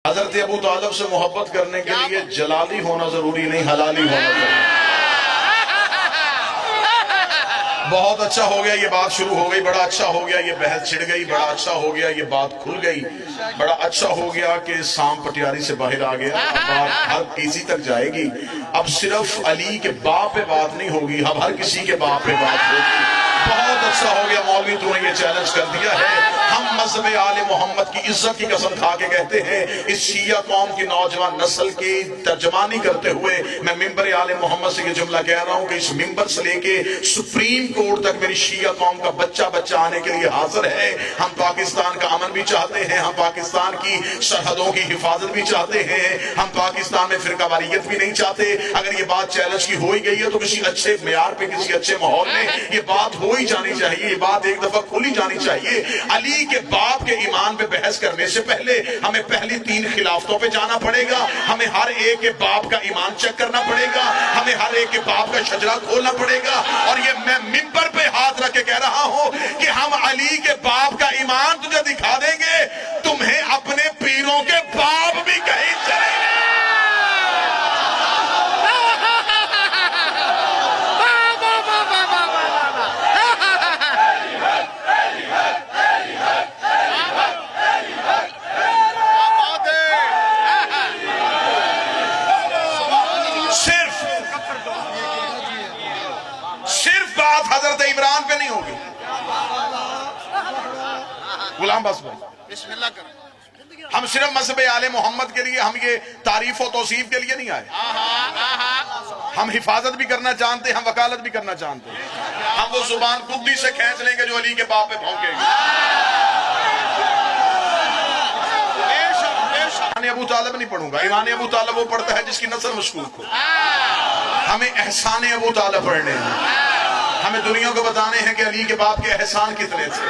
حضرت ابو طالب سے محبت کرنے کے لیے جلالی ہونا ضروری نہیں، حلالی ہونا ضروری۔ بہت اچھا ہو گیا، یہ بات شروع ہو گئی، بڑا اچھا ہو گیا، یہ بحث چھڑ گئی، بڑا اچھا ہو گیا، یہ بات کھل گئی، بڑا اچھا ہو گیا کہ سام پٹیاری سے باہر آ گیا، اب بات ہر کسی تک جائے گی۔ اب صرف علی کے باپ پہ بات نہیں ہوگی، اب ہر کسی کے باپ پہ بات ہوگی۔ بہت اچھا ہو گیا مولوی، تو نے یہ چیلنج کر دیا ہے۔ ہم مذہب آل محمد کی عزت کی قسم کھا کے کہتے ہیں، اس شیعہ قوم کی نوجوان نسل کی ترجمانی کرتے ہوئے میں ممبر آل محمد سے یہ جملہ کہہ رہا ہوں کہ اس ممبر سے لے کے سپریم کورٹ تک میری شیعہ قوم کا بچہ بچہ آنے کے لیے حاضر ہے۔ ہم پاکستان کا امن بھی چاہتے ہیں، ہم پاکستان کی سرحدوں کی حفاظت بھی چاہتے ہیں، ہم پاکستان میں فرقہ واریت بھی نہیں چاہتے۔ اگر یہ بات چیلنج کی ہوئی گئی ہے تو کسی اچھے معیار پہ، کسی اچھے ماحول میں یہ بات ہو ہی جانی چاہیے، یہ بات ایک دفعہ کھلی جانی چاہیے۔ علی کے باپ کے ایمان پہ بحث کرنے سے پہلے ہمیں پہلی 3 خلافتوں پہ جانا پڑے گا، ہمیں ہر ایک کے باپ کا ایمان چیک کرنا پڑے گا، ہمیں ہر ایک کے باپ کا شجرہ کھولنا پڑے گا۔ اور یہ میں ممبر پہ ہاتھ رکھ کے کہہ رہا ہوں کہ ہم علی کے باپ کا ایمان تجھے دکھا دیں گے، تمہیں اپنے پیروں کے باپ بھی کہیں چلیں گے۔ صرف بات حضرت عمران پہ نہیں ہوگی۔ غلام بس بھائی بسم اللہ کریں۔ ہم صرف مذہب آل محمد کے لیے، ہم یہ تعریف و توصیف کے لیے نہیں آئے، ہم حفاظت بھی کرنا چاہتے ہیں، ہم وکالت بھی کرنا چاہتے ہیں۔ ہم وہ زبان بدی سے کھینچ لیں گے جو علی کے باپ پہ بھونکے گی۔ ایمان ابو طالب نہیں پڑھوں گا، ایمان ابو طالب وہ پڑھتا ہے جس کی نسل مشکوک ہو۔ ہمیں احسان ابو طالب پڑھنے ہیں، ہمیں دنیا کو بتانے ہیں کہ علی کے باپ کے احسان کتنے تھے۔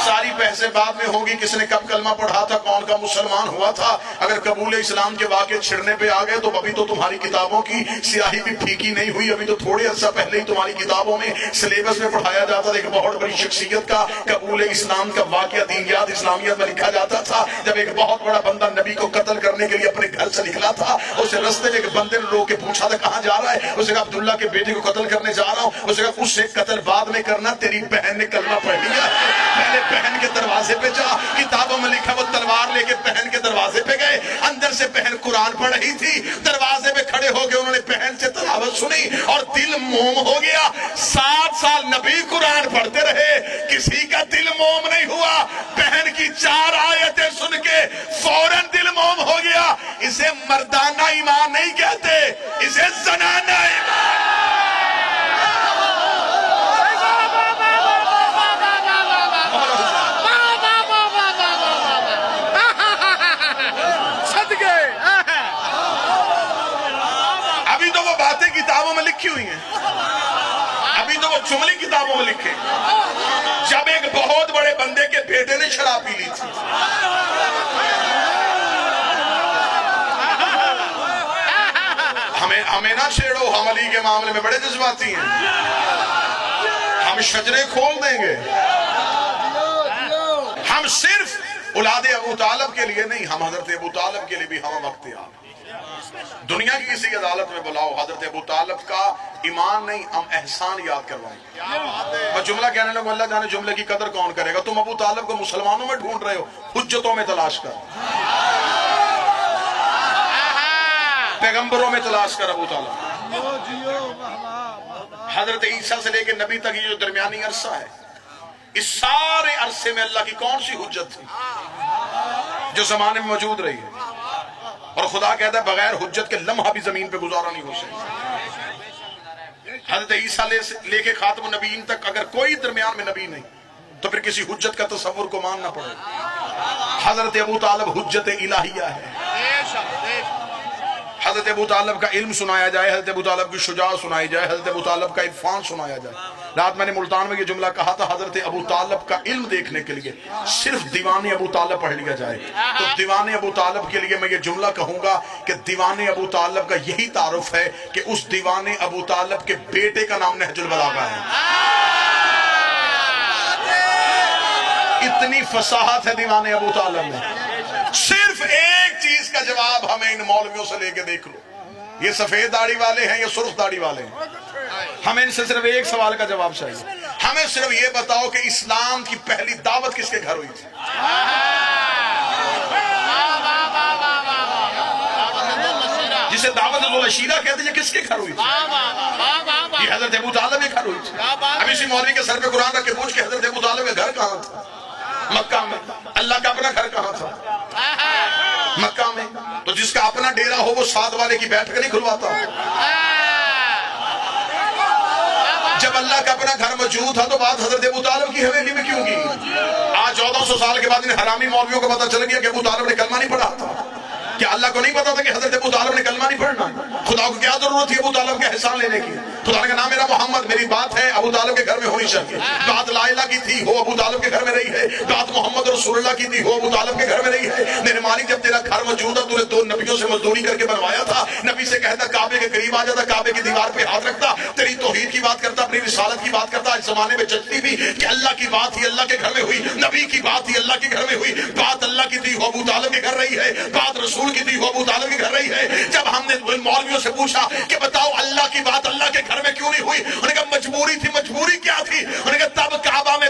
ساری بحثیں بعد میں ہوگی، کس نے کب کلمہ پڑھا تھا، کون کا مسلمان ہوا تھا۔ اگر قبول اسلام کے واقعے چھڑنے پہ آ گئے تو ابھی تو تمہاری کتابوں کی سیاہی بھی پھیکی نہیں ہوئی، ابھی تو تھوڑے عرصہ پہلے ہی تمہاری کتابوں میں سلیبس میں پڑھایا جاتا تھا ایک بہت بڑی شخصیت کا قبول اسلام کا واقعہ دینیات اسلامیات میں لکھا جاتا تھا، جب ایک بہت بڑا بندہ نبی کو قتل کرنے کے لیے اپنے گھر سے نکلا تھا۔ اسے رستے میں ایک بندے نے روک کے پوچھا تھا کہاں جا رہا ہے، اسے کہا عبداللہ کے بیٹے کو قتل کرنے جا رہا ہوں۔ اسے کہا اس سے قتل بعد میں کرنا، تیری بہن نے کلمہ پڑھ لیا ہے، پہلے بہن کے دروازے پہ جا۔ کتابوں میں لکھا وہ تلوار لے کے بہن کے دروازے پہ گئے، اندر سے بہن قرآن پڑھ رہی تھی، دروازے پہ کھڑے ہو کے انہوں نے بہن سے تلاوت سنی اور دل موم ہو گیا۔ 7 سال نبی قرآن پڑھتے رہے، کسی کا دل موم نہیں ہوا۔ بہن کی 4 آیتیں سن کے فوراً دل موم ہو گیا۔ اسے مردانہ ایمان نہیں کہتے، اسے زنانہ ایمان۔ ابھی تو وہ باتیں کتابوں میں لکھی ہوئی ہیں، ابھی تو وہ جملے کتابوں میں لکھے، جب ایک بہت بڑے بندے کے بیٹے نے شراب پی لی تھی۔ ہمیں نہ چھیڑو، ہم علی کے معاملے میں بڑے جذباتی ہیں، ہم شجرے کھول دیں گے۔ ہم صرف اولاد ابو طالب کے لیے نہیں، ہم حضرت ابو طالب کے لیے بھی ہم وقت ہیں۔ دنیا کی کسی عدالت میں بلاؤ، حضرت ابو طالب کا ایمان نہیں، ہم احسان یاد کروائیں۔ میں جملہ کہنے لگوں، اللہ جانے جملے کی قدر کون کرے گا۔ تم ابو طالب کو مسلمانوں میں ڈھونڈ رہے ہو، حجتوں میں تلاش کر، پیغمبروں میں تلاش کر ابو طالب۔ حضرت عیسیٰ سے لے کے نبی تک یہ جو درمیانی عرصہ ہے، اس سارے عرصے میں اللہ کی کون سی حجت تھی جو زمانے میں موجود رہی ہے؟ اور خدا کہتا ہے بغیر حجت کے لمحہ بھی زمین پہ گزارا نہیں ہو سکتا۔ حضرت عیسیٰ لے کے خاتم النبیین تک اگر کوئی درمیان میں نبی نہیں تو پھر کسی حجت کا تصور کو ماننا پڑے۔ حضرت ابو طالب حجت الہیہ ہے۔ حضرت ابو طالب کا علم سنایا جائے، حضرت ابو طالب کی شجاعت سنائی جائے، حضرت ابو طالب کا عرفان سنایا جائے۔ رات میں نے ملتان میں یہ جملہ کہا تھا، حضرت ابو طالب کا علم دیکھنے کے لیے صرف دیوان ابو طالب پڑھ لیا جائے تو دیوان ابو طالب کے لیے میں یہ جملہ کہوں گا کہ دیوان ابو طالب کا یہی تعارف ہے کہ اس دیوان ابو طالب کے بیٹے کا نام نہج البلاغہ ہے۔ اتنی فصاحت ہے دیوان ابو طالب میں۔ صرف ایک چیز کا اب ہمیں ان مولویوں سے لے کے دیکھ لو، یہ سفید داڑھی والے ہیں یا سرخ داڑھی والے ہیں؟ ہمیں ان سے صرف ایک سوال کا جواب چاہیے، ہمیں صرف یہ بتاؤ کہ اسلام کی پہلی دعوت کس کے گھر ہوئی تھی؟ جسے دعوت ذوالعشیرہ کہتے ہیں، کس کے گھر ہوئی تھی؟ یہ حضرت ابو طالب کے گھر ہوئی تھی۔ اب اسی مولوی کے سر پہ قرآن رکھ کے پوچھ کے حضرت ابو طالب کا گھر کہاں تھا؟ مکہ میں۔ اللہ کا اپنا گھر کہاں تھا؟ مکہ میں۔ تو جس کا اپنا ڈیرا ہو وہ ساتھ والے کی بیٹھک نہیں کھلواتا؟ جب اللہ کا اپنا گھر موجود تھا تو بات حضرت ابو طالب کی حویلی میں کیوں کی؟ آج 1400 سال کے بعد ان حرامی مولویوں کو پتہ چل گیا کہ ابو طالب نے کلمہ نہیں پڑھا تھا۔ کیا اللہ کو نہیں پتا تھا کہ حضرت ابو طالب نے کلمہ نہیں پڑھنا؟ خدا کو کیا ضرورت تھی ابو طالب کے احسان لینے کی؟ خدا نے کہا نام میرا محمد، میری بات ہے ابو طالب کے گھر میں ہونی چاہیے۔ بات لا الہ کی تھی، وہ ابو طالب کے گھر میں رہی ہے۔ بات محمد رسول اللہ کی تھی، وہ ابو طالب کے گھر میں رہی ہے۔ میرے مالک جب تیرا گھر موجود ہے، تو نے 2 نبیوں سے مزدوری کر کے بنوایا تھا۔ نبی سے کہتا کعبے کے قریب آ جاتا، کعبے کی دیوار پہ ہاتھ رکھتا، تیری توحید کی بات کرتا، اپنی رسالت کی بات کرتا۔ اس زمانے میں جچتی بھی کہ اللہ کی بات ہی اللہ کے گھر میں ہوئی، نبی کی بات ہی اللہ کے گھر میں ہوئی۔ بات اللہ کی تھی، وہ ابو طالب کے گھر رہی ہے۔ بات رسول کی تھی، وہ ابو طالب کے گھر رہی ہے۔ جب ہم نے مولویوں سے پوچھا کہ بتاؤ اللہ کی بات اللہ کے گھر میں کیوں نہیں ہوئی، انہوں نے کہا مجبوری تھی۔ مجبوری کیا تھی؟ انہوں نے کہا تب کعبہ میں